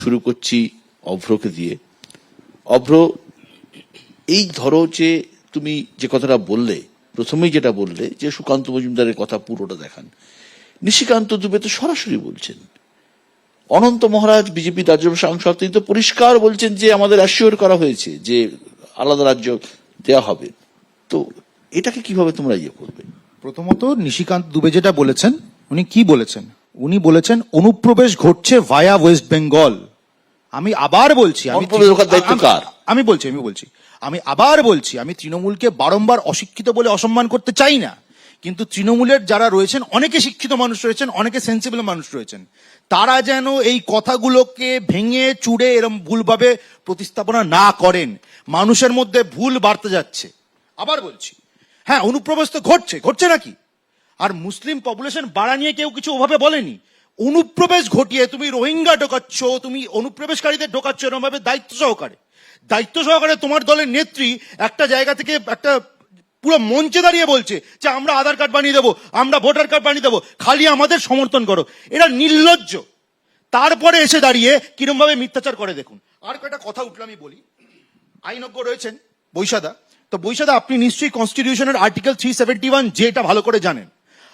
শুরু করছি অভ্রকে দিয়ে। অভ্র, এই ধরো যে তুমি যে কথাটা বললে, প্রথমেই যেটা বললে যে সুকান্ত মজুমদারের কথা পুরোটা দেখান, নিশিকান্ত দুবে তো সরাসরি বলছেন, অনন্ত মহারাজ বিজেপি রাজ্যসভা সাংসদ তিনি তো পরিষ্কার বলছেন যে আমাদের অ্যাসিওর করা হয়েছে যে আলাদা রাজ্য দেওয়া হবে। তো এটাকে কিভাবে তোমরা ইয়ে করবে? প্রথমত নিশিকান্ত দুবে যেটা বলেছেন, উনি কি বলেছেন? উনি বলেছেন অনুপ্রবেশ ঘটছে ভায়া ওয়েস্ট বেঙ্গল। আমি আবার বলছি, আমি আবার বলছি, আমি তৃণমূলকে বারংবার অশিক্ষিত বলে অসম্মান করতে চাই না, কিন্তু তৃণমূলের যারা রয়েছেন অনেকে শিক্ষিত মানুষ রয়েছেন, অনেকে সেন্সিবল মানুষ রয়েছেন, তারা যেন এই কথাগুলোকে ভেঙে চুড়ে এরকম ভুলভাবে প্রতিস্থাপনা না করেন। মানুষের মধ্যে ভুল বাড়তে যাচ্ছে। আবার বলছি, হ্যাঁ অনুপ্রবেশ তো ঘটছে নাকি? আর মুসলিম পপুলেশন বাড়া নিয়ে কেউ কিছু ওভাবে বলেনি। অনুপ্রবেশ ঘটিয়ে তুমি রোহিঙ্গা ঢোকাচ্ছ, তুমি অনুপ্রবেশকারীদের ঢোকাচ্ছ এরকম ভাবে দায়িত্ব সহকারে তোমার দলের নেত্রী একটা জায়গা থেকে একটা পুরো মঞ্চে দাঁড়িয়ে বলছে যে আমরা আধার কার্ড বানিয়ে দেবো, আমরা ভোটার কার্ড বানিয়ে দেবো, খালি আমাদের সমর্থন করো। এটা নির্লজ্জ। তারপরে এসে দাঁড়িয়ে কিরম ভাবে মিথ্যাচার করে দেখুন। আর কয়টা কথা উঠলো আমি বলি। আইনজ্ঞ রয়েছেন বৈশাদা, তো বৈশাদা আপনি নিশ্চয়ই কনস্টিটিউশনের আর্টিকেল 371 যেটা ভালো করে জানেন।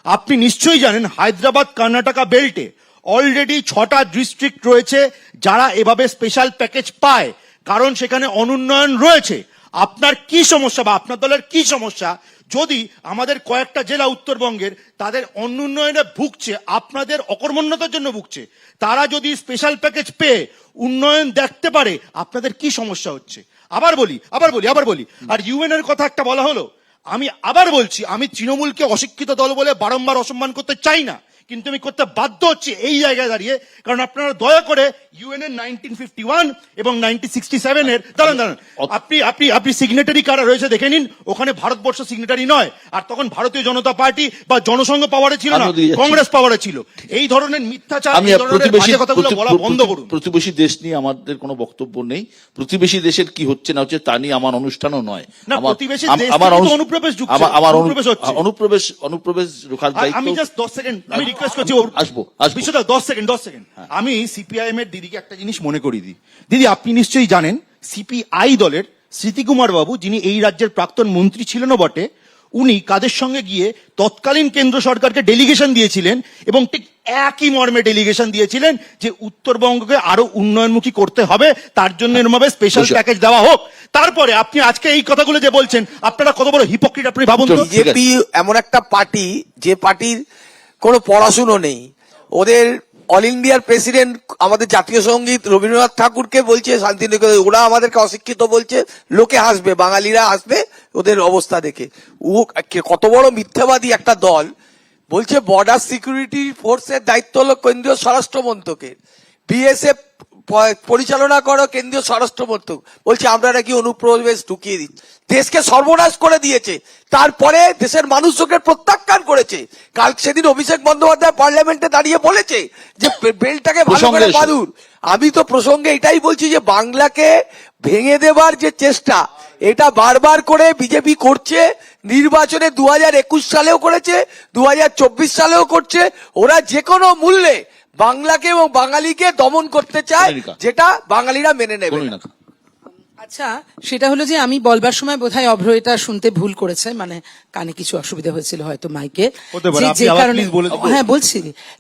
আপনি নিশ্চয়ই জানেন হায়দ্রাবাদ কর্ণাটকা বেল্টে অলরেডি 6টা ডিস্ট্রিক্ট রয়েছে যারা এভাবে স্পেশাল প্যাকেজ পায়, কারণ সেখানে অনুন্নয়ন রয়েছে। আপনার কি সমস্যা বা আপনার দলের কি সমস্যা যদি আমাদের কয়েকটা জেলা উত্তরবঙ্গের তাদের অনুন্নয়নে ভুগছে, আপনাদের অকর্মণ্যতার জন্য ভুগছে, তারা যদি স্পেশাল প্যাকেজ পেয়ে উন্নয়ন দেখতে পারে, আপনাদের কি সমস্যা হচ্ছে? আবার বলি আর ইউএন এর কথা একটা বলা হলো। আমি আবার বলছি, আমি তৃণমূলকে অশিক্ষিত দল বলে বারংবার অসম্মান করতে চাই না, কিন্তু আমি করতে বাধ্য হচ্ছি এই জায়গায় দাঁড়িয়ে, কারণ আপনারা দয়া করে ইউএন এর 1951 এবং 1967 এর দাঁড়ান আপনি সিগনেটারি কারা রয়েছে দেখে নিন। ওখানে ভারতবর্ষ সিগনেটারি নয়, আর তখন ভারতীয় জনতা পার্টি বা জনসংঘ পাওয়ারে ছিল না, কংগ্রেস পাওয়ারে ছিল। এই ধরনের মিথ্যাচার, কথাগুলো বলা বন্ধ করুন। প্রতিবেশী দেশ নিয়ে আমাদের কোনো বক্তব্য নেই। প্রতিবেশী দেশের কি হচ্ছে না হচ্ছে তা নিয়ে আমার অনুষ্ঠানও নয়। অনুপ্রবেশ রোখার দায়িত্ব। আমি জাস্ট 10 সেকেন্ড আমি রিকোয়েস্ট করছি, আসবো 10 সেকেন্ড। আমি সিপিআইএম এর দিদিকে একটা জিনিস মনে করিয়ে দিই। দিদি, আপনি নিশ্চয়ই জানেন সিপিআই দলের স্মৃতিকুমার বাবু, যিনি এই রাজ্যের প্রাক্তন মন্ত্রী ছিলেনও বটে, উনি কাদের সঙ্গে গিয়ে তৎকালীন কেন্দ্র সরকারকে ডেলিগেশন দিয়েছিলেন এবং ঠিক একই মর্মে ডেলিগেশন দিয়েছিলেন যে উত্তরবঙ্গকে আরো উন্নয়নমুখী করতে হবে, তার জন্য এরমভাবে স্পেশাল প্যাকেজ দেওয়া হোক। তারপরে আপনি আজকে এই কথাগুলো যে বলছেন, আপনারা কত বড় হিপোক্রিট আপনি ভাবুন তো। বিজেপি এমন একটা পার্টি যে পার্টির কোনো পড়াশুনো নেই। ওদের অল ইন্ডিয়ার প্রেসিডেন্ট আমাদের জাতীয় সঙ্গীত রবীন্দ্রনাথ ঠাকুরকে বলছে শান্তিনিকেতন, ওরা আমাদেরকে অশিক্ষিত বলছে, লোকে হাসবে, বাঙালিরা হাসবে ওদের অবস্থা দেখে। ও কত বড় মিথ্যাবাদী একটা দল। বলছে বর্ডার সিকিউরিটি ফোর্সের দায়িত্ব হলো কেন্দ্রীয় স্বরাষ্ট্র মন্ত্রকের, বিএসএফ পরিচালনা করো কেন্দ্রীয় স্বরাষ্ট্র মন্ত্রক। বলছে আমরা নাকি অনুপ্রবেশ ঢুকিয়ে দিচ্ছি, দেশকে সর্বনাশ করে দিয়েছে। তারপরে দেশের মানুষকে প্রত্যাখ্যান করেছে। কাল সেদিন অভিষেক বন্দ্যোপাধ্যায় পার্লামেন্টে দাঁড়িয়ে বলেছে যে বেলটাকে ভালো করে বাঁধুন। আমি তো প্রসঙ্গে এটাই বলছি যে বাংলাকে ভেঙে দেবার যে চেষ্টা, এটা বারবার করে বিজেপি করছে। নির্বাচনে 2021 সালেও করেছে, 2024 সালেও করছে। ওরা যে কোনো মূল্যে বাংলাকে এবং বাঙালিকে দমন করতে চায়, যেটা বাঙালিরা মেনে নেবে না। আচ্ছা, সেটা হলো যে আমি বলবার সময় বোধহয় অভ্র এটা শুনতে ভুল করেছে, মানে কানে কিছু অসুবিধা হয়েছিল হয়তো মাইকে, যে কারণে, হ্যাঁ বলছি,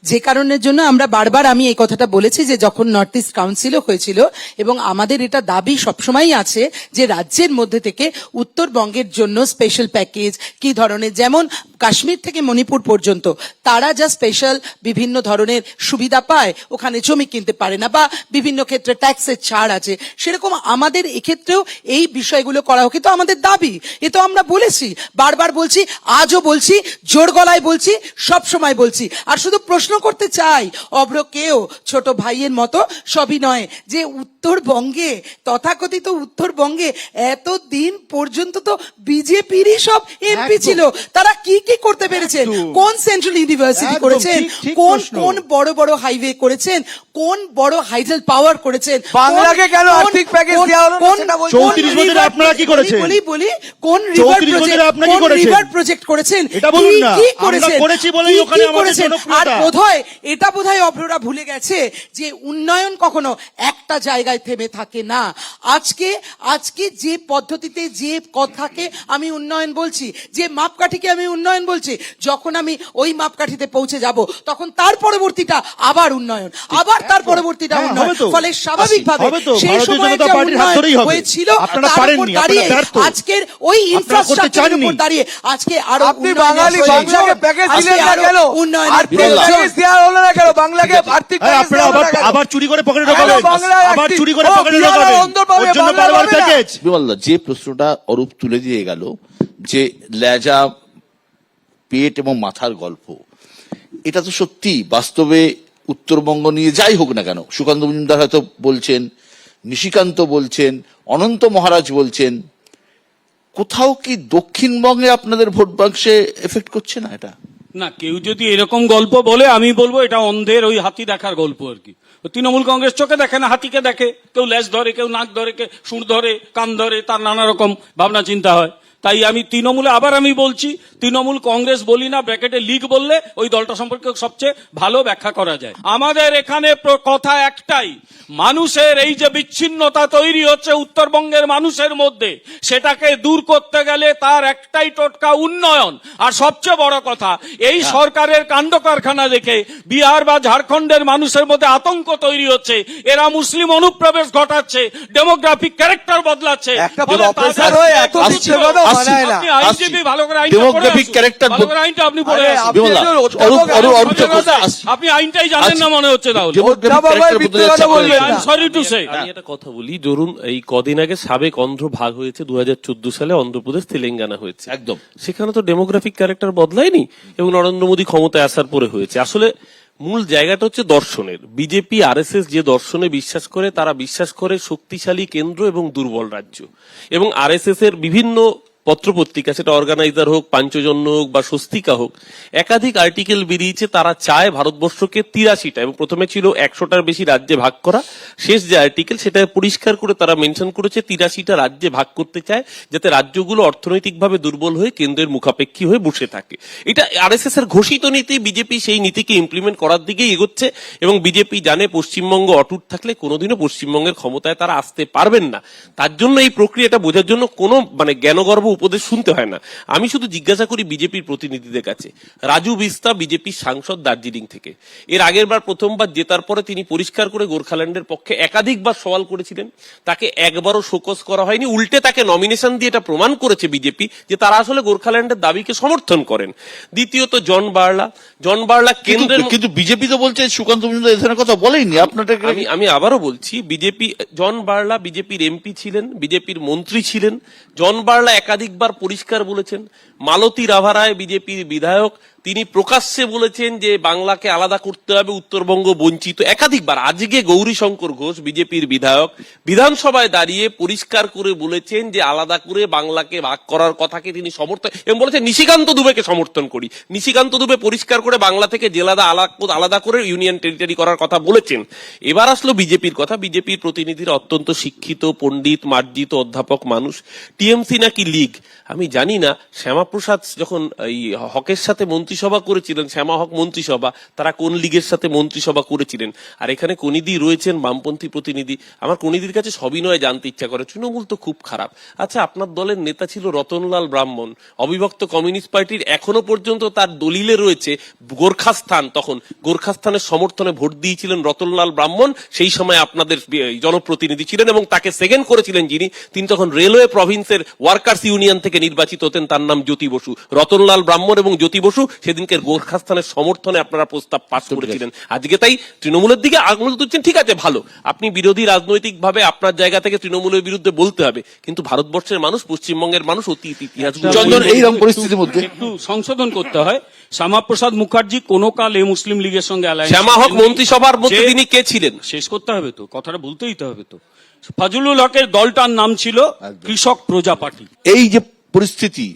যে কারণের জন্য আমরা বারবার আমি এই কথাটা বলেছি যে যখন নর্থ ইস্ট কাউন্সিলও হয়েছিল, এবং আমাদের এটা দাবি সবসময়ই আছে যে রাজ্যের মধ্যে থেকে উত্তরবঙ্গের জন্য স্পেশাল প্যাকেজ কি ধরনের, যেমন কাশ্মীর থেকে মণিপুর পর্যন্ত তারা যা স্পেশাল বিভিন্ন ধরনের সুবিধা পায়, ওখানে জমি কিনতে পারে না বা বিভিন্ন ক্ষেত্রে ট্যাক্সের ছাড় আছে, সেরকম আমাদের এক্ষেত্রেও এই বিষয়গুলো করা হোক। তো আমাদের দাবি, এ তো আমরা বলেছি, বারবার বলছি, আজও বলছি, জোর গলায় বলছি, সব সময় বলছি। আর শুধু প্রশ্ন করতে চাই অভ্রকেও, ছোট ভাইয়ের মতো সবই নয়, যে উত্তরবঙ্গে, তথাকথিত উত্তরবঙ্গে এতদিন পর্যন্ত তো বিজেপিরই সব এমপি একদম। ছিল, তারা কি কি করতে পেরেছেন? একদম। কোন সেন্ট্রাল ইউনিভার্সিটি একদম, করেছেন, ঠিক কোন প্রশ্ন। কোন বড় বড় হাইওয়ে করেছেন, কোন বড় হাইড্রোল পাওয়ার করেছেন, বাংলাকে কোন- কেন কোন- আর্থিক প্যাকেজ কোন- দেওয়া হলো না কোন- সেটা বলতে কোন 34 বছরে river আপনারা কি project- করেছেন? বলি কোন রিভার 34 প্রজেক্ট, বছরে আপনারা কি কোন করেছেন? রিভার প্রজেক্ট করেছেন, এটা বলুন কি না। কি আমরা করেছেন, করেছি বলেই কি ওখানে কি আমাদের করেছেন? জনপ্রিয়তা। আর এটা বোধহয় অভ্ররা ভুলে গেছে যে উন্নয়ন কখনো একটা জায়গায় থেমে থাকে না। আজকে যে পদ্ধতিতে, যে কথাকে আমি উন্নয়ন বলছি, যে মাপকাঠিকে আমি উন্নয়ন বলছি, যখন আমি ওই মাপকাঠিতে পৌঁছে যাব তখন তার পরবর্তীটা আবার উন্নয়ন, আবার তার পরবর্তীটা হ্যাঁ, উন্নয়ন। হবে তো। ফলে স্বাভাবিকভাবে হবে তো। সেই ভারতীয় সময় জনতা যা পার্টির হাত ধরেই উন্নয়ন হবে। হয়েছিল আপনারা তার উপর পারেননি, দাঁড়িয়ে আপনারা ব্যর্থ। আজকের ওই করতে ইনফ্রাস্ট্রাকচারের চাননি। উপর দাঁড়িয়ে আজকে আরো আপনি উন্নয়নের বাঙালি, প্রয়োজন। বাংলাকে প্যাকেজ আজকে দিলেন না আরো কেন? উন্নয়নের আর্থিক প্রয়োজন। প্যাকেজ দেওয়া হলো না কেন? বাংলাকে আর্থিক হ্যাঁ, প্যাকেজ আপনারা দেওয়া হলো না কেন? আবার চুরি করে পকেটে কেন ঢোকাবেন, বাংলা আবার একটি- চুরি করে ও, পকেটে বিহার আর ঢোকাবেন, অন্ধ পাবে, ওর জন্য বাংলা বারবার পাবে না। প্যাকেজ। বিমলদা, যে প্রশ্নটা অরূপ তুলে দিয়ে গেল যে লেজা পেট এবং মাথার গল্প, এটা তো সত্যি বাস্তবে উত্তরবঙ্গ নিয়ে যাই হোক না কেন, সুকান্ত মজুমদার হয়তো বলছেন, নিশিকান্ত বলছেন, অনন্ত মহারাজ বলছেন, কোথাও কি দক্ষিণবঙ্গে আপনাদের ভোট বাক্সে এফেক্ট করছে না এটা? না, কেউ যদি এরকম গল্প বলে আমি বলবো এটা অন্ধের ওই হাতি দেখার গল্প আর কি। তৃণমূল কংগ্রেস চোখে দেখে না, হাতিকে দেখে। কেউ লেজ ধরে, কেউ নাক ধরে, কেউ সুর ধরে, কান ধরে, তার নানা রকম ভাবনা চিন্তা হয়। তাই আমি তৃণমূলে আবার আমি বলছি, তৃণমূল কংগ্রেস বলি না, ব্র্যাকেটে লীগ বললে ওই দলটা সম্পর্কে সবচেয়ে ভালো ব্যাখ্যা করা যায়। আমাদের এখানে কথা একটাই, মানুষের এই যে বিচ্ছিন্নতা তৈরি হচ্ছে উত্তরবঙ্গের মানুষের মধ্যে, সেটাকে দূর করতে গেলে তার একটাই টোটকা উন্নয়ন। আর সবচেয়ে বড় কথা, এই সরকারের কাণ্ড কারখানা দেখে বিহার বা ঝাড়খণ্ডের মানুষের মধ্যে আতঙ্ক তৈরি হচ্ছে। এরা মুসলিম অনুপ্রবেশ ঘটাচ্ছে, ডেমোগ্রাফিক ক্যারেক্টার বদলাচ্ছে। একটা ফলে প্রফেসর তাদের- হয়ে এত আসছি, মিথ্যে কথা আসছি, মানায় না। আপনি আইনজীবী, ভালো করে আইনটা পড়ে Demographic আসুন। character ভালো করে আইনটা আপনি পড়ে আরে, আসুন। আপনি বিমলা, একজন অরূপ- অরূপ- অরূপ অধ্যাপক, চক্রবর্তী, আসুন। আপনি আইনটাই জানেন না মনে হচ্ছে তাহলে। Demographic বাবা, character মিথ্যে বদলে যাচ্ছে কথা বলবেন আপনাদের। না। I'm sorry to say. আমি একটা কথা বলি, ধরুন এই কদিন আগে সাবেক অন্ধ্র ভাগ হয়েছে, 2014 সালে অন্ধ্রপ্রদেশ তেলেঙ্গানা হয়েছে। একদম। সেখানে তো ডেমোগ্রাফিক ক্যারেক্টার বদলায়নি এবং নরেন্দ্র মোদী ক্ষমতায় আসার পরে হয়েছে। আসলে মূল জায়গাটা হচ্ছে দর্শনের। বিজেপি আরএসএস যে দর্শনে বিশ্বাস করে, তারা বিশ্বাস করে শক্তিশালী কেন্দ্র এবং দুর্বল রাজ্য। এবং আরএসএস এর বিভিন্ন পত্রপত্রিকা, সেটা অর্গানাইজার হোক, পাঞ্চজন্য হোক বা স্বস্তিকা হোক, একাধিক আর্টিকেল বেরিয়েছে। তারা চায় ভারতবর্ষকে 83টা এবং প্রথমে ছিল 100টার বেশি রাজ্যে ভাগ করা। শেষ যে আর্টিকেল সেটা পরিষ্কার করে তারা মেনশন করেছে 83টা রাজ্যে ভাগ করতে চায়, যাতে রাজ্যগুলো অর্থনৈতিকভাবে দুর্বল হয়ে কেন্দ্রের মুখাপেক্ষী হয়ে বসে থাকে। এটা আরএসএস এর ঘোষিত নীতি। বিজেপি সেই নীতিকে ইমপ্লিমেন্ট করার দিকেই এগোচ্ছে এবং বিজেপি জানে পশ্চিমবঙ্গ অটুট থাকলে কোনোদিনও পশ্চিমবঙ্গের ক্ষমতায় তারা আসতে পারবেন না। তার জন্য এই প্রক্রিয়াটা বোঝার জন্য কোনো জ্ঞানগর্ভ উপদেশ শুনতে হয় না। আমি শুধু জিজ্ঞাসা করি বিজেপির প্রতিনিধিদের কাছে, রাজু বিস্তা বিজেপির সাংসদ দার্জিলিং থেকে, এর আগের বার প্রথমবার জেতার পরে তিনি পরিষ্কার করে গোর্খাল্যান্ডের পক্ষে একাধিকবার সওয়াল করেছিলেন। তাকে একবারও শোকজ করা হয়নি, উল্টে তাকে নমিনেশন দিয়ে এটা প্রমাণ করেছে বিজেপি যে তারা আসলে গোর্খাল্যান্ডের দাবিকে সমর্থন করেন। দ্বিতীয়ত জন বার্লা কেন্দ্রের কিন্তু বিজেপি তো বলছে সুকান্ত মজুমদার এই ধরনের কথা বলেইনি আপনাদের। আমি আবারও বলছি, জন বার্লা বিজেপির এমপি ছিলেন, বিজেপির মন্ত্রী ছিলেন। জন বার্লা একাধিকবার পরিষ্কার বলেছেন। মালতী রাভারায় বিজেপির বিধায়ক, তিনি প্রকাশ্যে বলেছেন যে বাংলাকে আলাদা করতে হবে, উত্তরবঙ্গ বঞ্চিত, একাধিকবার। আজকে গৌরীশঙ্কর ঘোষ বিজেপির বিধায়ক বিধানসভায় দাঁড়িয়ে পরিষ্কার করে বলেছেন যে আলাদা করে বাংলাকে ভাগ করার কথাকে তিনি সমর্থন এবং বলেছেন নিশিকান্ত দুবেকে সমর্থন করি। নিশিকান্ত দুবে পরিষ্কার করে বাংলা থেকে জেলা আলাদা করে ইউনিয়ন টেরিটরি করার কথা বলেছেন। এবার আসলো বিজেপির কথা। বিজেপির প্রতিনিধিরা অত্যন্ত শিক্ষিত, পণ্ডিত, মার্জিত অধ্যাপক মানুষ। টিএমসি নাকি লীগ, আমি জানি না। শ্যামাপ্রসাদ যখন এই হকের সাথে মন্ত্রিসভা করেছিলেন, শ্যামা হক মন্ত্রিসভা, তারা কোন লীগের সাথে মন্ত্রিসভা করেছিলেন? আর এখানে কনিদি রয়েছেন বামপন্থী প্রতিনিধি। আমার কনিদির কাছে সবিনয়ে জানতে ইচ্ছা করে, তৃণমূল তো খুব খারাপ। আচ্ছা, আপনার দলের নেতা ছিল রতনলাল ব্রাহ্মণ, অবিভক্ত কমিউনিস্ট পার্টির এখনো পর্যন্ত তার দলিলে রয়েছে গোর্খাস্থান। তখন গোর্খাস্থানের সমর্থনে ভোট দিয়েছিলেন রতনলাল ব্রাহ্মণ, সেই সময় আপনাদের জনপ্রতিনিধি ছিলেন এবং তাকে সেকেন্ড করেছিলেন যিনি, তিনি তখন রেলওয়ে প্রভিন্সের ওয়ার্কার্স ইউনিয়ন থেকে নির্বাচিত হতেন, তার নাম জ্যোতি বসু। রতনলাল ব্রাহ্মণ এবং জ্যোতি বসু সেদিনকে গোর্খাস্থানের সমর্থনে আপনারা প্রস্তাব পাস করেছিলেন। আজকে তাই তৃণমূলের দিকে আঙুল তুলছেন, ঠিক আছে ভালো, আপনি বিরোধী রাজনৈতিক ভাবে আপনার জায়গা থেকে তৃণমূলের বিরুদ্ধে বলতে হবে, কিন্তু ভারতবর্ষের মানুষ, পশ্চিমবঙ্গের মানুষ অতীত ইতিহাস চন্দন, এইরকম পরিস্থিতির মধ্যে একটু সংশোধন করতে হয়। শ্যামাপ্রসাদ মুখার্জি কোনো কালে মুসলিম লীগের সঙ্গে alliance শ্যামা হক করেননি। মন্ত্রিসভার মধ্যে যে- তিনি কে ছিলেন? শেষ করতে হবে তো, কথাটা বলতে দিতে হবে তো। ফাজলুল হকের দলটার নাম ছিল কৃষক প্রজা পার্টি। এই যে পরিস্থিতি,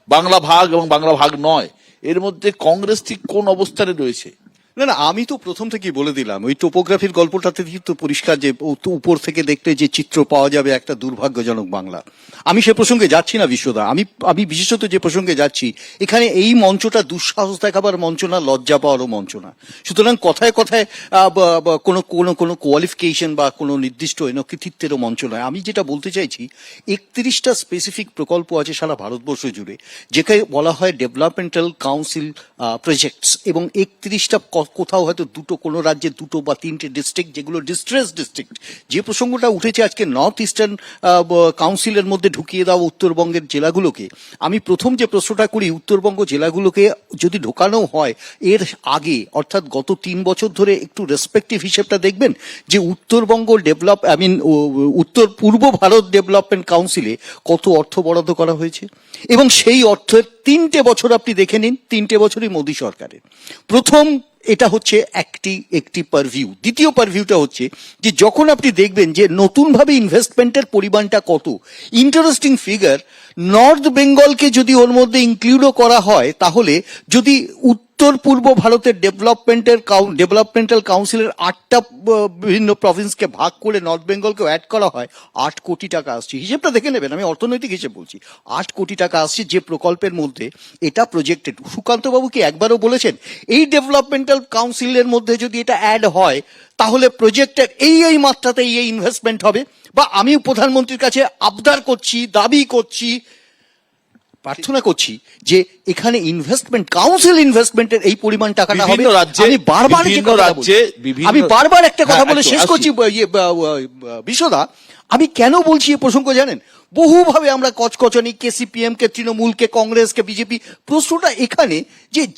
বাংলা ভাগ এবং বাংলা ভাগ নয়, এর মধ্যে কংগ্রেস ঠিক কোন অবস্থানে রয়েছে? না না, আমি তো প্রথম থেকেই বলে দিলাম, ওই টোপোগ্রাফির গল্পটাতে তো পরিষ্কার যে উপর থেকে দেখলে যে চিত্র পাওয়া যাবে একটা দুর্ভাগ্যজনক বাংলা। আমি সে প্রসঙ্গে যাচ্ছি না বিশ্বদা, আমি বিশেষত যে প্রসঙ্গে যাচ্ছি, এখানে এই মঞ্চটা দুঃসাহস দেখাবার মঞ্চ না, লজ্জা পাওয়ারও মঞ্চ না। সুতরাং কথায় কথায় কোনো কোনো কোনো কোয়ালিফিকেশন বা কোনো নির্দিষ্ট কৃতিত্বেরও মঞ্চ নয়। আমি যেটা বলতে চাইছি, 31টা স্পেসিফিক প্রকল্প আছে সারা ভারতবর্ষ জুড়ে, যেখানে বলা হয় ডেভেলপমেন্টাল কাউন্সিল প্রজেক্টস, এবং 31টা কোথাও হয়তো দুটো, কোনো রাজ্যে দুটো বা তিনটে ডিস্ট্রিক্ট, যেগুলো ডিস্ট্রেস ডিস্ট্রিক্ট। যে প্রসঙ্গটা উঠেছে আজকে নর্থ ইস্টার্ন কাউন্সিলের মধ্যে ঢুকিয়ে দেওয়া উত্তরবঙ্গের জেলাগুলোকে, আমি প্রথম যে প্রশ্নটা করি, উত্তরবঙ্গ জেলাগুলোকে যদি ঢোকানো হয় এর আগে, অর্থাৎ গত 3 বছর ধরে একটু রেসপেক্টিভ হিসেবটা দেখবেন যে উত্তরবঙ্গ উত্তর পূর্ব ভারত ডেভেলপমেন্ট কাউন্সিলে কত অর্থ বরাদ্দ করা হয়েছে, এবং সেই অর্থের 3টে বছর আপনি দেখে নিন, 3টে বছরই মোদী সরকারের। প্রথম এটা হচ্ছে একটি পারভিউ। দ্বিতীয় পারভিউটা হচ্ছে যে যখন আপনি দেখবেন যে নতুনভাবে ইনভেস্টমেন্টের পরিমাণটা কত, ইন্টারেস্টিং ফিগার, নর্থ বেঙ্গলকে যদি ওর মধ্যে ইনক্লুডও করা হয়, তাহলে যদি উত্তর পূর্ব ভারতের ডেভেলপমেন্টাল কাউন্সিলের 8টা বিভিন্ন প্রভিন্সকে ভাগ করে নর্থ বেঙ্গলকেও অ্যাড করা হয়, 8 কোটি টাকা আসছে। হিসেবটা দেখে নেবেন, আমি অর্থনৈতিক হিসেব বলছি। 8 কোটি টাকা আসছে যে প্রকল্পের মধ্যে, এটা প্রজেক্টেড। সুকান্ত বাবু কি একবারও বলেছেন এই ডেভেলপমেন্টাল কাউন্সিলের মধ্যে যদি এটা অ্যাড হয় তাহলে প্রজেক্টের এই মাত্রাতে এই ইনভেস্টমেন্ট হবে? বা আমি প্রধানমন্ত্রীর কাছে আবদার করছি, দাবি করছি, প্রার্থনা করছি যে এখানে ইনভেস্টমেন্ট, কাউন্সিল ইনভেস্টমেন্টের এই পরিমাণ টাকাটা হবে। বিভিন্ন রাজ্যে, আমি বারবার বিভিন্ন যে কথাটা রাজ্যে, বলছি, বিভিন্ন- আমি বারবার একটা কথা হ্যাঁ, বলে একদম, শেষ আসছি। করছি। বিশ্বদা, আমি কেন বলছি এই প্রসঙ্গ জানেন? বহুভাবে আমরা কচকচানি, কে সিপিএম, কে তৃণমূল, কে কংগ্রেস, কে বিজেপি, প্রশ্নটা এখানে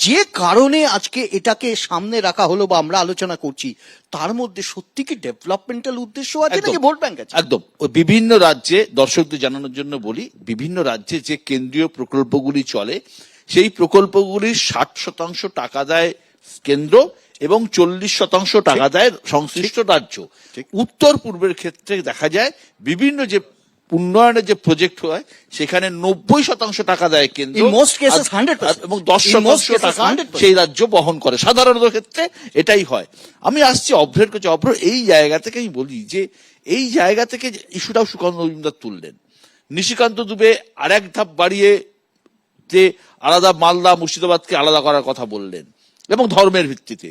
যে কারণে আজকে এটাকে সামনে রাখা হলো বা আমরা আলোচনা করছি, তার মধ্যে সত্যি কি ডেভেলপমেন্টাল উদ্দেশ্য আছে নাকি ভোট ব্যাংক আছে? একদম। ওই বিভিন্ন রাজ্যে, দর্শকদের জানানোর জন্য বলি, বিভিন্ন রাজ্যে যে কেন্দ্রীয় প্রকল্পগুলি চলে, সেই প্রকল্পগুলির 60% টাকা দেয় কেন্দ্র এবং 40% টাকা দেয় সংশ্লিষ্ট রাজ্য। উত্তর পূর্বের ক্ষেত্রে দেখা যায় বিভিন্ন যে উন্নয়নের যে প্রজেক্ট হয় সেখানে 90% টাকা দেয় কেন্দ্র, In most cases 100%, এবং In most 10% cases টাকা 100%, সেই রাজ্য বহন করে। সাধারণত ক্ষেত্রে এটাই হয়। আমি আসছি অভ্রের কাছে। অভ্র, এই জায়গা থেকে আমি বলি যে এই জায়গা থেকে ইস্যুটাও সুকান্ত মজুমদার তুললেন, নিশিকান্ত দুবে আরেক ধাপ বাড়িয়ে যে আলাদা মালদা মুর্শিদাবাদকে আলাদা করার কথা বললেন, এবং ধর্মের ভিত্তিতে।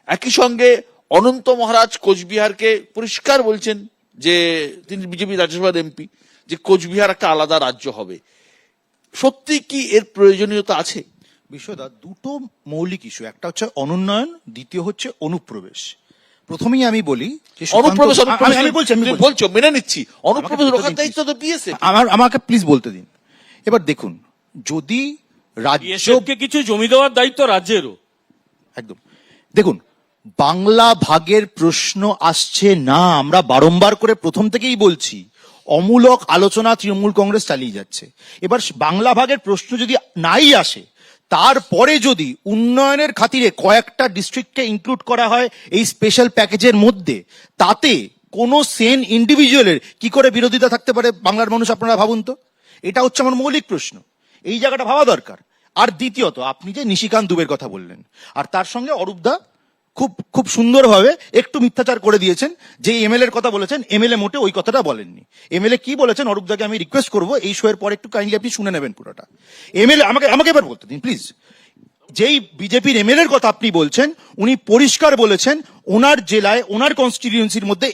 একই সঙ্গে অনন্ত মহারাজ কোচবিহারকে পরিষ্কার বলছেন যে, তিনি বিজেপি রাজ্যসভার এমপি, যে কোচবিহার একটা আলাদা রাজ্য হবে। সত্যি কি এর প্রয়োজনীয়তা আছে? বিশ্বদা, দুটো মৌলিক ইস্যু, একটা হচ্ছে অনুন্নয়ন, দ্বিতীয় হচ্ছে অনুপ্রবেশ। প্রথমেই আমি বলি যে অনুপ্রবেশ, আমি বলছি, বলছো, মেনে নিচ্ছি, অনুপ্রবেশ আমাকে রোখার দায়িত্ব তো বিএসএফ। আমাকে প্লিজ বলতে দিন। এবার দেখুন, যদি রাজ্য, বিএসএফকে কিছু জমি দেওয়ার দায়িত্ব রাজ্যেরও। একদম দেখুন, বাংলা ভাগের প্রশ্ন আসছে না, আমরা বারংবার করে প্রথম থেকেই বলছি, অমূলক আলোচনা তৃণমূল কংগ্রেস চালিয়ে যাচ্ছে। এবার বাংলা ভাগের প্রশ্ন যদি নাই আসে, তারপরে যদি উন্নয়নের খাতিরে কয়েকটা ডিস্ট্রিক্টকে ইনক্লুড করা হয় এই স্পেশাল প্যাকেজের মধ্যে, তাতে কোনো সেন ইন্ডিভিজুয়ালের কি করে বিরোধিতা থাকতে পারে বাংলার মানুষ? আপনারা ভাবুন তো, এটা হচ্ছে আমার মৌলিক প্রশ্ন, এই জায়গাটা ভাবা দরকার। আর দ্বিতীয়ত, আপনি যে নিশিকান্ত দুবের কথা বললেন, আর তার সঙ্গে অরূপদা খুব সুন্দরভাবে একটু মিথ্যাচার করে দিয়েছেন, যে এমএলএ এর কথা বলেছেন, এমএলএ মোটে ওই কথাটা বলেননি। এমএলএ কি বলেছেন, অরূপদাকে আমি রিকোয়েস্ট করবো এই শো এর পর একটু কাইন্ডলি আপনি শুনে নেবেন পুরোটা। এমএলএ আমাকে এবার বলতে দিন প্লিজ। যেই বিজেপির এমএলএ এর কথা আপনি বলছেন, উনি পরিষ্কার বলেছেন ওনার জেলায়, ওনার কনস্টিটিউয়েন্সির মধ্যে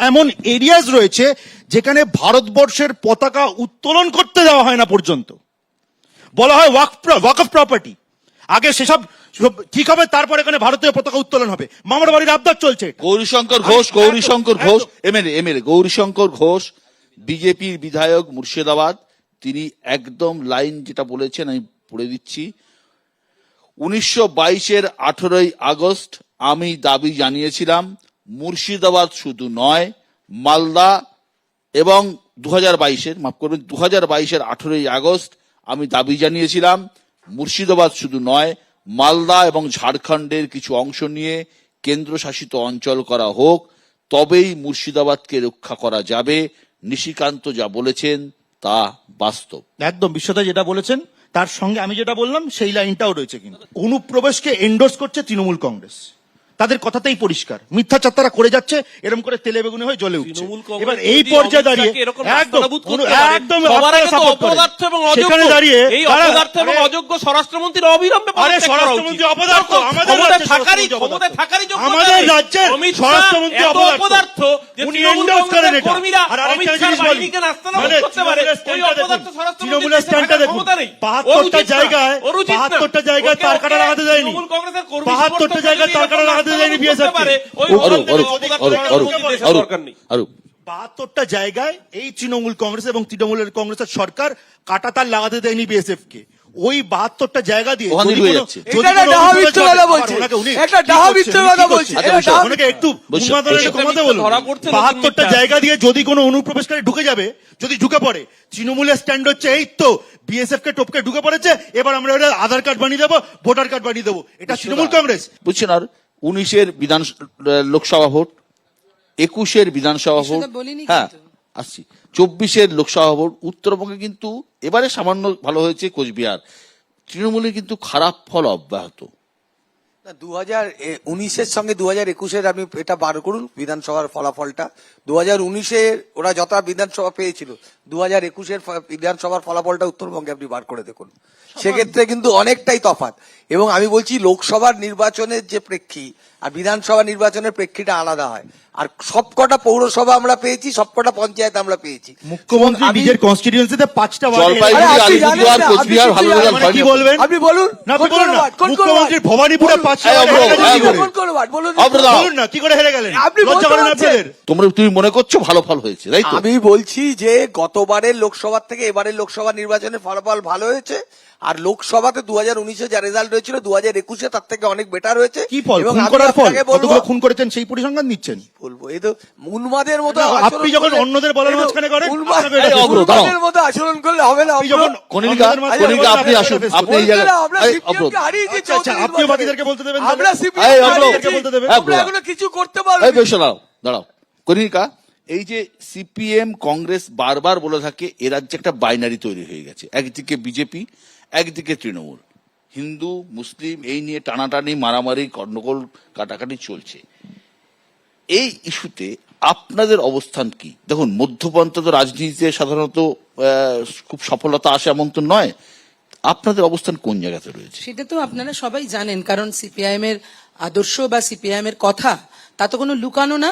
এমন এরিয়াজ রয়েছে যেখানে ভারতবর্ষের পতাকা উত্তোলন করতে দেওয়া হয় না পর্যন্ত। বলা হয় ওয়াক অফ প্রপার্টি, আগে সেসব ঠিক হবে, তারপর এখানে ভারতীয় পতাকা উত্তোলন হবে। মামার বাড়ির আবদার চলছে। গৌরীশঙ্কর ঘোষ এমএলএ গৌরীশঙ্কর ঘোষ, বিজেপির বিধায়ক মুর্শিদাবাদ, তিনি একদম লাইন যেটা বলেছেন আমি পড়ে দিচ্ছি, 1922-এর 18ই আগস্ট আমি দাবি জানিয়েছিলাম মুর্শিদাবাদ শুধু নয় মালদা, এবং 2022-এর মাফ করবেন 2022-এর 18ই আগস্ট আমি দাবি জানিয়েছিলাম মুর্শিদাবাদ শুধু নয় মালদা এবং ঝাড়খণ্ডের কিছু অংশ নিয়ে কেন্দ্রশাসিত অঞ্চল করা হোক, তবেই মুর্শিদাবাদকে রক্ষা করা যাবে। নিশিকান্ত যা বলেছেন তা বাস্তব। একদম বিশ্বদা যেটা বলেছেন তার সঙ্গে আমি যেটা বললাম সেই লাইনটাও রয়েছে। কিন্তু অনুপ্রবেশকে এন্ডোর্স করছে তৃণমূল কংগ্রেস, তাদের কথাতেই পরিষ্কার। মিথ্যাচার তারা করে যাচ্ছে, এরকম করে তেলে বেগুনে হয়ে জ্বলে উঠছে। তৃণমূল কংগ্রেস এবার এই যদি পর্যায়ে দাঁড়িয়ে অমিত শাহকে এরকম একদম রাস্তানাবুদ করতে পারে, একদম সবার আগে তো support করে। অপদার্থ এবং অযোগ্য, সেখানে দাঁড়িয়ে এই অপদার্থ এবং অযোগ্য স্বরাষ্ট্রমন্ত্রীর অবিলম্বে আরে পদত্যাগ করা স্বরাষ্ট্রমন্ত্রী উচিত। অপদার্থ, আমাদের ক্ষমতায় রাজ্যের থাকারই স্বরাষ্ট্রমন্ত্রী যোগ্যতা আমাদের নেই। রাজ্যের অমিত শাহ স্বরাষ্ট্রমন্ত্রী এত অপদার্থ যে উনি তৃণমূল endorse করেন কংগ্রেসের এটা। কর্মীরা আর আরেকটা অমিত শাহ জিনিস বলি, বাহিনীকে নাস্তানাবুদ মানে করতে পারে। তৃণমূলের ওই stand টা অপদার্থ দেখুন, স্বরাষ্ট্রমন্ত্রীর তৃণমূলের দেশে stand টা থাকার দেখুন, ক্ষমতা নেই। 72টা জায়গায় 72টা জায়গায় তার কাটা লাগাতে দেয়নি, 72টা জায়গায় তার কাটা লাগাতে দেয়নি বিএসএফ কে। অরূপ 72টা জায়গায় এই তৃণমূল কংগ্রেস এবং তৃণমূলের কংগ্রেসের সরকার কাটাতার লাগাতে দেয়নি বিএসএফ কে। ওই 72টা জায়গা দিয়ে ওখানে যদি হয়ে কোনো- যাচ্ছে। যদি এটা কোনো ডাহা অনুপ্রবেশ মিথ্যে ঘটে, কথা আবার বলছে। ওনাকে উনি একটা কি ডাহা করছেন, মিথ্যে উনি কি কথা করছেন? বলছে। আচ্ছা, এটা বসে, ডাহা- ওনাকে একটু বসে, ঘুমাতে বসে। কমাতে বলুন। ধরা পড়ছে নতুন 72টা মিথ্যা। জায়গা দিয়ে যদি কোনো অনুপ্রবেশকারী ঢুকে যাবে, যদি ঢুকে পড়ে, তৃণমূলের স্ট্যান্ড হচ্ছে এই তো বিএসএফ কে টপকে ঢুকে পড়েছে, এবার আমরা এটা আধার কার্ড বানিয়ে দেবো, ভোটার কার্ড বানিয়ে দেবো। এটা তৃণমূল কংগ্রেস। বুঝছেন? আর 19-এর লোকসভা ভোট, 21-এর বিধানসভা ভোট, সেটা বলিনি হ্যাঁ কিন্তু। আসছি 24-এর লোকসভা ভোট, উত্তরবঙ্গে কিন্তু এবারে সামান্য ভালো হয়েছে কোচবিহার। তৃণমূলের কিন্তু খারাপ ফল অব্যাহত। 2019-এর সঙ্গে 2021-এর আপনি এটা বার করুন বিধানসভার ফলাফলটা। 2019-এর ওরা যত বিধানসভা পেয়েছিল, 2021-এর বিধানসভার ফলাফলটা উত্তরবঙ্গে আপনি বার করে দেখুন, সেক্ষেত্রে কিন্তু অনেকটাই তফাৎ। এবং আমি বলছি লোকসভার নির্বাচনের যে প্রেক্ষী আর বিধানসভা নির্বাচনের প্রেক্ষীটা আলাদা হয়। আর সবকটা পৌরসভা আমরা পেয়েছি, সবকটা পঞ্চায়েত আমরা পেয়েছি। মুখ্যমন্ত্রী আমি- নিজের কনস্টিটিউয়েন্সিতে 5টা জলপাইগুড়ি, আরে আপনি জানেন আলিপুরদুয়ার, না, কোচবিহার আপনি ভালো কিছু রেজাল্ট জানেন কি হয়নি। বলবেন? আপনি বলুন না, আপনি বলুন না। কোন মুখ্যমন্ত্রীর ভবানীপুরে 5টা এই অগ্র, এই অগ্র। বলুন অগ্র দাও। বলুন না কি করে হেরে গেলেন? আপনি লজ্জা বলতে করেন পারছেন? আপনাদের? তুমি মনে করছো ভালো ফল হয়েছে, তাই তো? আমি বলছি যে গতবারের লোকসভার থেকে এবারের লোকসভা নির্বাচনের ফলাফল ভালো হয়েছে। আর লোকসভাতে 2019-এ যা রেজাল্ট হয়েছিল 2021-এ তার থেকে অনেক বেটার হয়েছে। কি ফল? এবং খুন আমি করার ফল? আপনাকে বলবো, কতগুলো খুন করেছেন সেই পরিসংখ্যান নিচ্ছেন? বলবো এই তো উন্মাদের মতো না, আচরণ আপনি যখন করলে- অন্যদের বলার এই তো মাঝখানে করেন, উন্মাদ- আপনাকে এটা এই অগ্র, দাঁড়াও। উন্মাদের মতো আচরণ করলে হবে না। আপনি যখন কনিকা, অন্যদের মাঝখানে কনিকা, বলেন, আপনি আসুন, face আপনি এই করুন। জায়গায়- আমরা এই CPM অগ্র। কে হারিয়েছি আচ্ছা, আচ্ছা, 34 আপনিও বছরে। বাকিদেরকে বলতে দেবেন তাহলে? আমরা CPM এই কে অগ্র। হারিয়েছি। বলতে দেবেন? তোমরা এগুলো কিছু করতে এই পারবে বেশ, দাঁড়াও দাঁড়াও কনিকা, এই যে সিপিএম কংগ্রেস বারবার বলে থাকে এ রাজ্যে একটা বাইনারি তৈরি হয়ে গেছে, একদিকে বিজেপি, একদিকে তৃণমূল, হিন্দু মুসলিম এই নিয়ে টানাটানি মারামারি গন্ডগোল কাটাকাটি চলছে। এই ইস্যুতে আপনাদের অবস্থান কি? দেখুন, মধ্যপন্থা তো রাজনীতিতে সাধারণত খুব সফলতা আসে এমন তো নয়, আপনাদের অবস্থান কোন জায়গাতে রয়েছে? সেটা তো আপনারা সবাই জানেন, কারণ সিপিআইএম এর আদর্শ বা সিপিআইএম এর কথা তা তো কোনো লুকানো না।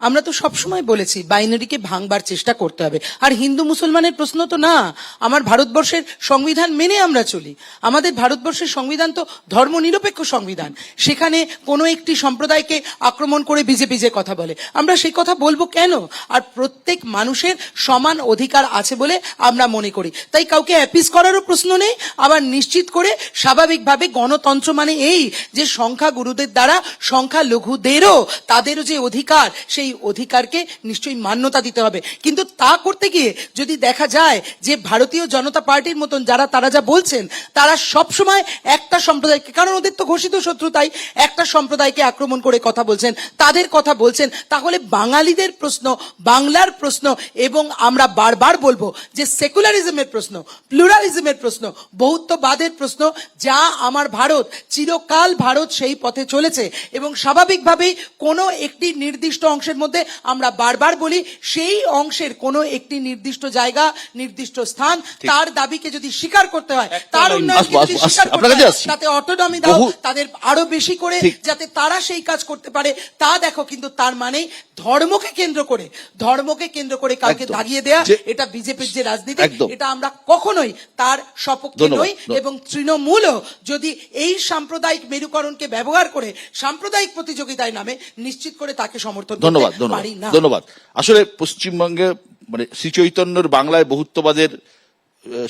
আমরা তো সবসময় বলেছি বাইনারিকে ভাঙবার চেষ্টা করতে হবে। আর হিন্দু মুসলমানের প্রশ্ন তো না, আমার ভারতবর্ষের সংবিধান মেনে আমরা চলি। আমাদের ভারতবর্ষের সংবিধান তো ধর্মনিরপেক্ষ সংবিধান। সেখানে কোনো একটি সম্প্রদায়কে আক্রমণ করে বিজেপি যে কথা বলে, আমরা সেই কথা বলবো কেন? আর প্রত্যেক মানুষের সমান অধিকার আছে বলে আমরা মনে করি। তাই কাউকে অ্যাপিস করারও প্রশ্ন নেই। আবার নিশ্চিত করে স্বাভাবিকভাবে গণতন্ত্র মানে এই যে সংখ্যা গুরুদের দ্বারা সংখ্যা লঘুদেরও তাদেরও যে অধিকার, সেই অধিকারকে নিশ্চয়ই মান্যতা দিতে হবে। কিন্তু তা করতে গিয়ে যদি দেখা যায় যে ভারতীয় জনতা পার্টির মতন যারা তারা যা বলছেন, তারা সবসময় একটা সম্প্রদায়কে, কারণ ওদের তো ঘোষিত শত্রু, তাই একটা সম্প্রদায়কে আক্রমণ করে কথা বলছেন, তাদের কথা বলছেন, তাহলে বাঙালিদের প্রশ্ন, বাংলার প্রশ্ন, এবং আমরা বারবার বলবো যে সেকুলারিজমের প্রশ্ন, প্লুরালিজমের প্রশ্ন, বহুত্ববাদের প্রশ্ন, যা আমার ভারত চিরকাল ভারত সেই পথে চলেছে। এবং স্বাভাবিকভাবেই কোনো একটি নির্দিষ্ট অংশের মধ্যে আমরা বারবার বলি সেই অংশের কোনো একটি নির্দিষ্ট জায়গা, নির্দিষ্ট স্থান, তার দাবিকে যদি স্বীকার করতে হয়, তার উন্নয়নকে যদি আসবো, স্বীকার আপনার করতে কাছে হয়, আসছি। তাতে অটোনমি দাও, তাদের আরো বেশি করে ঠিক। যাতে তারা সেই কাজ করতে পারে তা দেখো। কিন্তু তার মানে ধর্মকে কেন্দ্র করে কাউকে একদম। দাগিয়ে দেয়া, যে- এটা বিজেপির যে রাজনীতি, একদম। এটা আমরা কখনোই তার সপক্ষে ধন্যবাদ, নই। এবং তৃণমূলও যদি এই সাম্প্রদায়িক মেরুকরণকে ব্যবহার করে সাম্প্রদায়িক প্রতিযোগিতায় নামে, নিশ্চিত করে তাকে সমর্থন ধন্যবাদ, করতে পারি না। ধন্যবাদ। আসলে পশ্চিমবঙ্গে মানে শ্রী চৈতন্যর বাংলায় বহুত্ববাদের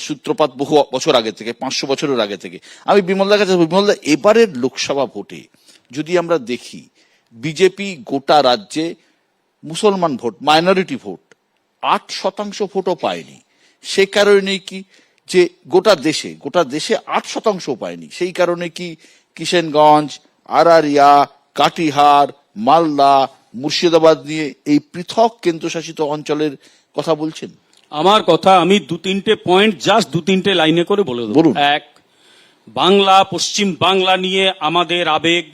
সূত্রপাত বহু বছর আগে থেকে, 500 বছরের আগে থেকে। আমি বিমলদার কাছে, বিমলদা, এবারের লোকসভা ভোটে যদি আমরা দেখি বিজেপি গোটা রাজ্যে মুসলমান ভোট, মাইনরিটি ভোট 8% ভোটও পায়নি। সে কারণে কি যে গোটা দেশে 8% পায়নি, সেই কারণে কি কিষেনগঞ্জ, আরারিয়া, কাটিহার, মালদা, মুর্শিদাবাদ নিয়ে এই পৃথক কেন্দ্রশাসিত অঞ্চলের কথা বলছেন? আমার কথা আমি 2-3টে পয়েন্ট জাস্ট 2-3টে লাইনে করে বলে দেবো। বলুন। এক, বাংলা, পশ্চিম বাংলা নিয়ে আমাদের আবেগ,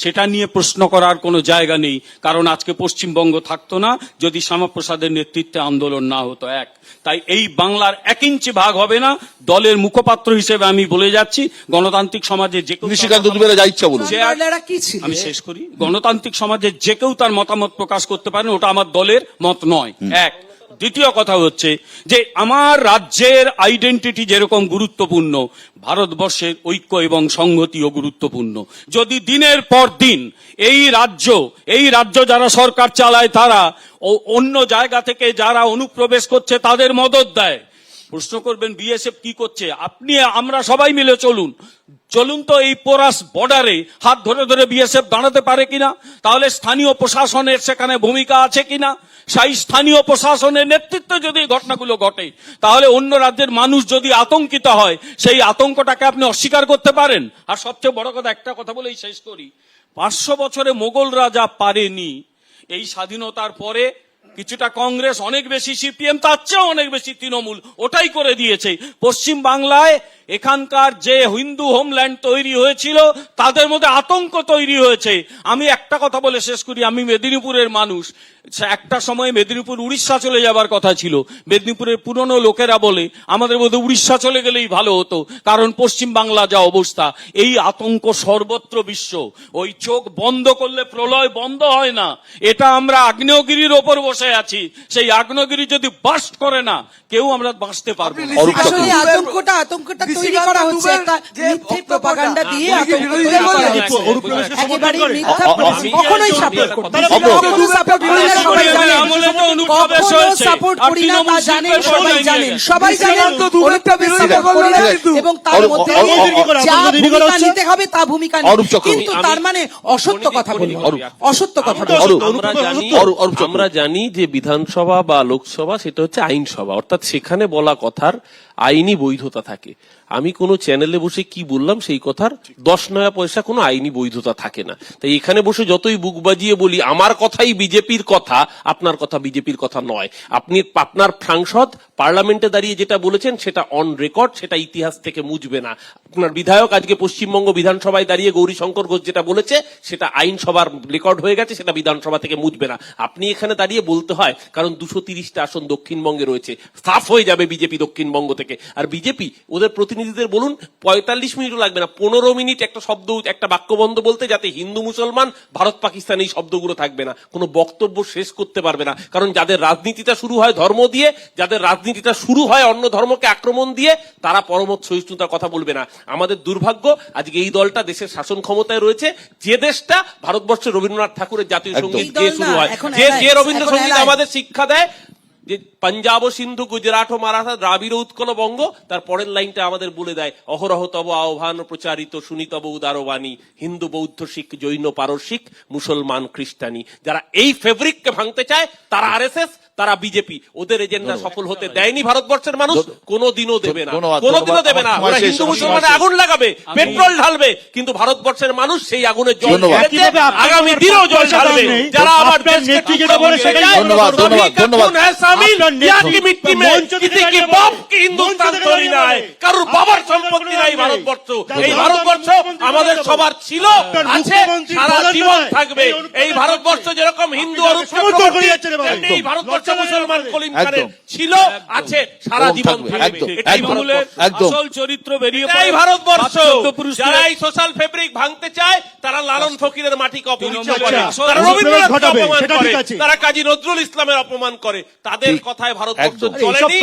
সেটা নিয়ে প্রশ্ন করার কোনো জায়গা নেই, কারণ আজকে পশ্চিমবঙ্গ থাকতো না যদি শ্যামাপ্রসাদের নেতৃত্বে আন্দোলন না হতো। এক, তাই এই বাংলার 1 ইঞ্চি ভাগ হবে না। দলের মুখপাত্র হিসেবে আমি বলে যাচ্ছি, গণতান্ত্রিক সমাজে যে কেউ নিশিকান্ত দুবেলা যা ইচ্ছা বলুন। বাংলারা কি ছিল? আমি শেষ করি। গণতান্ত্রিক সমাজে যে কেউ তার মতামত প্রকাশ করতে পারেন, ওটা আমার দলের মত নয়। এক। দ্বিতীয় কথা হচ্ছে যে আমার রাজ্যের আইডেন্টিটি যেরকম গুরুত্বপূর্ণ, ভারতবর্ষের ঐক্য এবং সংহতিও গুরুত্বপূর্ণ। যদি দিনের পর দিন এই রাজ্য যারা সরকার চালায় তারা অন্য জায়গা থেকে যারা অনুপ্রবেশ করছে তাদের মদত দেয়, প্রশ্ন করবেন বিএসএফ কি করছে? আমরা সবাই মিলে চলুন তো এই পোরাস বর্ডারে হাত ধরে ধরে বিএসএফ দাঁড়াতে পারে কিনা, তাহলে স্থানীয় প্রশাসনের সেখানে ভূমিকা আছে কিনা, সেই স্থানীয় প্রশাসনের নেতৃত্বে যদি ঘটনাগুলো ঘটে, তাহলে অন্য রাজ্যের মানুষ যদি আতঙ্কিত হয়, সেই আতঙ্কটাকে আপনি অস্বীকার করতে পারেন? আর সবচেয়ে বড় কথা, একটা কথা বলেই শেষ করি, 500 বছরে মোগলরা যা পারেনি, এই স্বাধীনতার পরে কিছুটা কংগ্রেস, অনেক বেশি সিপিএম, তার চেয়েও অনেক বেশি তৃণমূল ওটাই করে দিয়েছে। পশ্চিম বাংলায় এখানকার যে হিন্দু হোমল্যান্ড তৈরি হয়েছিল তাদের মধ্যে আতঙ্ক তৈরি হয়েছে। আমি একটা কথা বলে শেষ করি, আমি মেদিনীপুরের মানুষ। একটা সময় মেদিনীপুর উড়িষ্যা চলে যাবার কথা ছিল। মেদিনীপুরের পুরনো লোকেরা বলে আমাদের মধ্যে উড়িষ্যা চলে গেলেই ভালো হতো, কারণ পশ্চিম বাংলা যা অবস্থা। এই আতঙ্ক সর্বত্র বিশ্ব। ওই চোখ বন্ধ করলে প্রলয় বন্ধ হয় না। এটা আমরা আগ্নেয়গিরির ওপর বসে আছি, সেই আগ্নেয়গিরি যদি বাস্ট করে না, কেউ আমরা বাঁচতে পারবো না। আসলে আতঙ্কটা তৈরি করা হচ্ছে একটা মিথ্যে প্রপাগান্ডা দিয়ে। আতঙ্ক তৈরি করা হচ্ছে একেবারে মিথ্যা। কখনোই সাপোর্ট করি না, কখনো সাপোর্ট করি না, সবাই জানেন। কখনো সাপোর্ট করি না, তা জানেন, সবাই জানেন। অনুপ্রবেশ সাপোর্ট করি না, এবং তার মধ্যে যা ভূমিকা নিতে হবে তা ভূমিকা নিই, কিন্তু তার মানে অসত্য কথা বলি, অসত্য কথা বলি। আমরা জানি যে বিধানসভা বা লোকসভা সেটা হচ্ছে আইনসভা, অর্থাৎ সেখানে বলা কথার আইনি বৈধতা থাকে। আমি কোনো চ্যানেলে বসে কি বললাম সেই কথার 10 নয়া পয়সা কোনো আইনি বৈধতা থাকে না। তাই এখানে বসে যতই বুক বাজিয়ে বলি আমার কথাই বিজেপির কথা, আপনার কথা বিজেপির কথা নয়। আপনার সাংসদ পার্লামেন্টে দাঁড়িয়ে যেটা বলেছেন সেটা অন রেকর্ড, সেটা ইতিহাস থেকে মুছবে না। আপনার বিধায়ক আজকে পশ্চিমবঙ্গ বিধানসভায় দাঁড়িয়ে গৌরীশঙ্কর ঘোষ যেটা বলেছে সেটা আইনসভার রেকর্ড হয়ে গেছে, সেটা বিধানসভা থেকে মুছবে না। আপনি এখানে দাঁড়িয়ে বলতে হয় কারণ 230টা আসন দক্ষিণবঙ্গে রয়েছে, সাফ হয়ে যাবে বিজেপি দক্ষিণবঙ্গ থেকে। আর বিজেপি ওদের প্রতিনিধিদের বলুন 45 মিনিটও লাগবে না, 15 মিনিট একটা শব্দ, একটা বাক্যবন্ধ বলতে, যাতে হিন্দু মুসলমান ভারত পাকিস্তান এই শব্দগুলো থাকবে না, কোনো বক্তব্য শেষ করতে পারবে না। কারণ যাদের রাজনীতিটা শুরু হয় ধর্ম দিয়ে, যাদের রাজনীতিটা শুরু হয় অন্য ধর্মকে আক্রমণ দিয়ে, তারা পরমত সহিষ্ণুতার কথা বলবে না। আমাদের দুর্ভাগ্য আজকে এই দলটা দেশের শাসন ক্ষমতায় রয়েছে, যে দেশটা ভারতবর্ষের রবীন্দ্রনাথ ঠাকুরের জাতীয় সঙ্গীত যে শুরু হয়, যে রবীন্দ্রসঙ্গীত আমাদের শিক্ষা দেয় যে পাঞ্জাব ও সিন্ধু গুজরাট ও মারাঠা দ্রাবিড় উৎকল বঙ্গ, তার পরের লাইনটা আমাদের বলে দেয় অহরহ তব আহ্বান প্রচারিত শুনি তব উদারবাণী, হিন্দু বৌদ্ধ শিখ জৈন পারসিক মুসলমান খ্রিস্টানি। যারা এই ফেব্রিককে ভাঙতে চায় তারা আরএসএস, তারা বিজেপি। ওদের এজেন্ডা সফল হতে দেয়নি ভারতবর্ষের মানুষ, কোনোদিনও দেবে না, কোনোদিনও দেবে না। ওরা হিন্দু মুসলমানে আগুন লাগাবে, পেট্রোল ঢালবে, কিন্তু ভারতবর্ষের মানুষ সেই আগুনের জল ঢেলেছে, আগামী দিনেও জল ঢালবে। যারা আবার দেশকে কারোর বাবার সম্পত্তি নাই ভারতবর্ষ। এই ভারতবর্ষ আমাদের সবার ছিল, আছে, সারা জীবন থাকবে। এই ভারতবর্ষ যেরকম হিন্দু এই ভারতবর্ষ মুসলমান কলিম খানের ছিল, আছে, সারা জীবন থাকবে। এটাই মূলের আসল চরিত্র বেরিয়ে পড়ে। এই ভারতবর্ষ যারা এই সোশ্যাল ফেব্রিক ভাঙতে চায় তারা লালন ফকিরের মাটিকে অপমান করে, তারা রবীন্দ্রনাথকে অপমান করে, তারা কাজী নজরুল ইসলামের অপমান করে। তাদের কথায় ভারতবর্ষ চলেনি,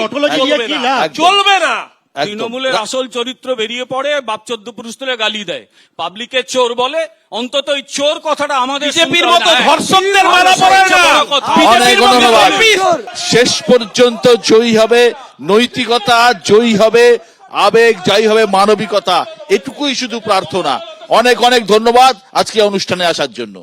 চলবে না। একদম। তৃণমূলের আসল চরিত্র বেরিয়ে পড়ে, বাপ চোদ্দ পুরুষ তুলে গালি দেয়, পাবলিকে চোর বলে। অন্তত এই চোর কথাটা আমাদের বিজেপির শুনতে মতো হবে না। ধর্ষকদের মারা পড়ে না। বড় কথা। অনেক বিজেপির মতো ধন্যবাদ। ধর্ষক। শেষ পর্যন্ত জয়ী হবে নৈতিকতা, জয়ী হবে আবেগ, জয়ী হবে মানবিকতা, এটুকুই শুধু প্রার্থনা। অনেক অনেক ধন্যবাদ আজকে অনুষ্ঠানে আসার জন্য।